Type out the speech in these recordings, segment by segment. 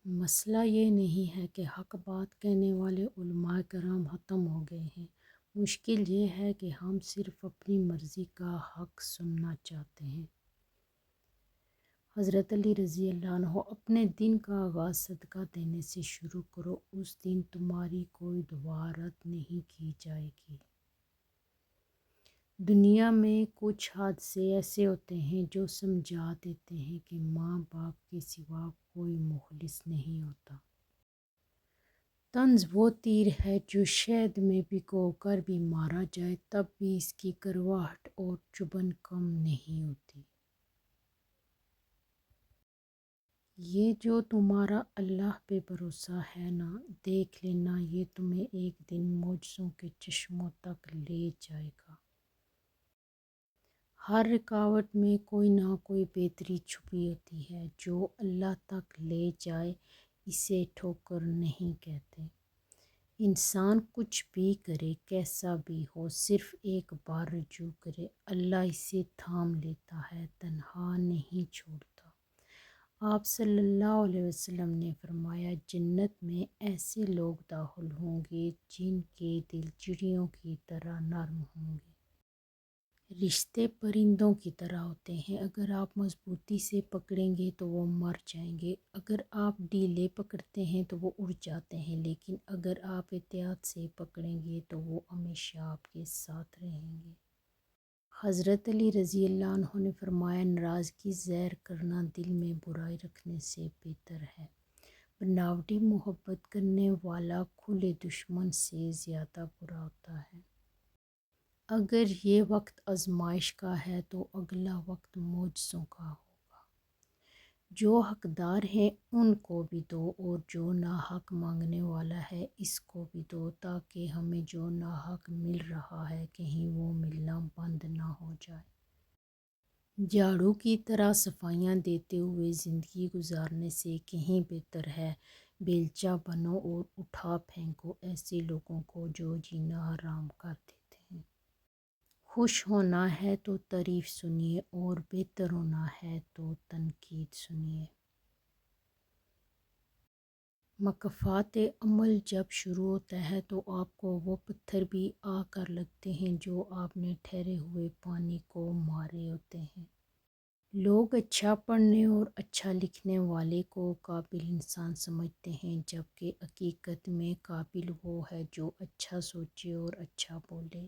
مسئلہ یہ نہیں ہے کہ حق بات کہنے والے علماء کرام ختم ہو گئے ہیں، مشکل یہ ہے کہ ہم صرف اپنی مرضی کا حق سننا چاہتے ہیں۔ حضرت علی رضی اللہ عنہ: اپنے دن کا آغاز صدقہ دینے سے شروع کرو، اس دن تمہاری کوئی دعا رد نہیں کی جائے گی۔ دنیا میں کچھ حادثے ایسے ہوتے ہیں جو سمجھا دیتے ہیں کہ ماں باپ کے سوا کوئی مخلص نہیں ہوتا۔ طنز وہ تیر ہے جو شہد میں بھگو کر بھی مارا جائے تب بھی اس کی کڑواہٹ اور چبھن کم نہیں ہوتی۔ یہ جو تمہارا اللہ پہ بھروسہ ہے نا، دیکھ لینا یہ تمہیں ایک دن معجزوں کے چشموں تک لے جائے گا۔ ہر رکاوٹ میں کوئی نہ کوئی بہتری چھپی ہوتی ہے جو اللہ تک لے جائے، اسے ٹھوکر نہیں کہتے۔ انسان کچھ بھی کرے، کیسا بھی ہو، صرف ایک بار رجوع کرے، اللہ اسے تھام لیتا ہے، تنہا نہیں چھوڑتا۔ آپ صلی اللہ علیہ وسلم نے فرمایا، جنت میں ایسے لوگ داخل ہوں گے جن کے دل چڑیوں کی طرح نرم ہوں گے۔ رشتے پرندوں کی طرح ہوتے ہیں، اگر آپ مضبوطی سے پکڑیں گے تو وہ مر جائیں گے، اگر آپ ڈھیلے پکڑتے ہیں تو وہ اڑ جاتے ہیں، لیکن اگر آپ احتیاط سے پکڑیں گے تو وہ ہمیشہ آپ کے ساتھ رہیں گے۔ حضرت علی رضی اللہ عنہ نے فرمایا، ناراضگی ظاہر کرنا دل میں برائی رکھنے سے بہتر ہے۔ بناوٹی محبت کرنے والا کھلے دشمن سے زیادہ برا ہوتا ہے۔ اگر یہ وقت آزمائش کا ہے تو اگلا وقت معجزوں کا ہوگا۔ جو حقدار ہیں ان کو بھی دو، اور جو ناحق مانگنے والا ہے اس کو بھی دو، تاکہ ہمیں جو ناحق مل رہا ہے کہیں وہ ملنا بند نہ ہو جائے۔ جھاڑو کی طرح صفائیاں دیتے ہوئے زندگی گزارنے سے کہیں بہتر ہے بیلچہ بنو اور اٹھا پھینکو ایسے لوگوں کو جو جینا حرام کر دیتے ہیں۔ خوش ہونا ہے تو تعریف سنیے اور بہتر ہونا ہے تو تنقید سنیے۔ مکافات عمل جب شروع ہوتا ہے تو آپ کو وہ پتھر بھی آ کر لگتے ہیں جو آپ نے ٹھہرے ہوئے پانی کو مارے ہوتے ہیں۔ لوگ اچھا پڑھنے اور اچھا لکھنے والے کو قابل انسان سمجھتے ہیں، جبکہ حقیقت میں قابل وہ ہے جو اچھا سوچے اور اچھا بولے۔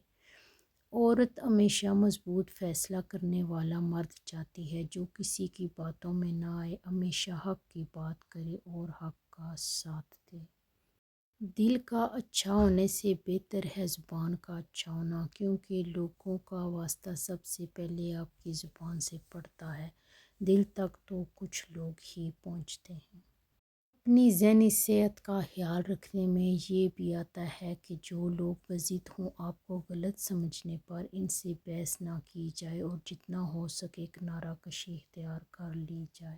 عورت ہمیشہ مضبوط فیصلہ کرنے والا مرد چاہتی ہے جو کسی کی باتوں میں نہ آئے، ہمیشہ حق کی بات کرے اور حق کا ساتھ دے۔ دل کا اچھا ہونے سے بہتر ہے زبان کا اچھا ہونا، کیونکہ لوگوں کا واسطہ سب سے پہلے آپ کی زبان سے پڑتا ہے، دل تک تو کچھ لوگ ہی پہنچتے ہیں۔ اپنی ذہنی صحت کا خیال رکھنے میں یہ بھی آتا ہے کہ جو لوگ بضد ہوں آپ کو غلط سمجھنے پر ان سے بحث نہ کی جائے اور جتنا ہو سکے کنارہ کشی اختیار کر لی جائے۔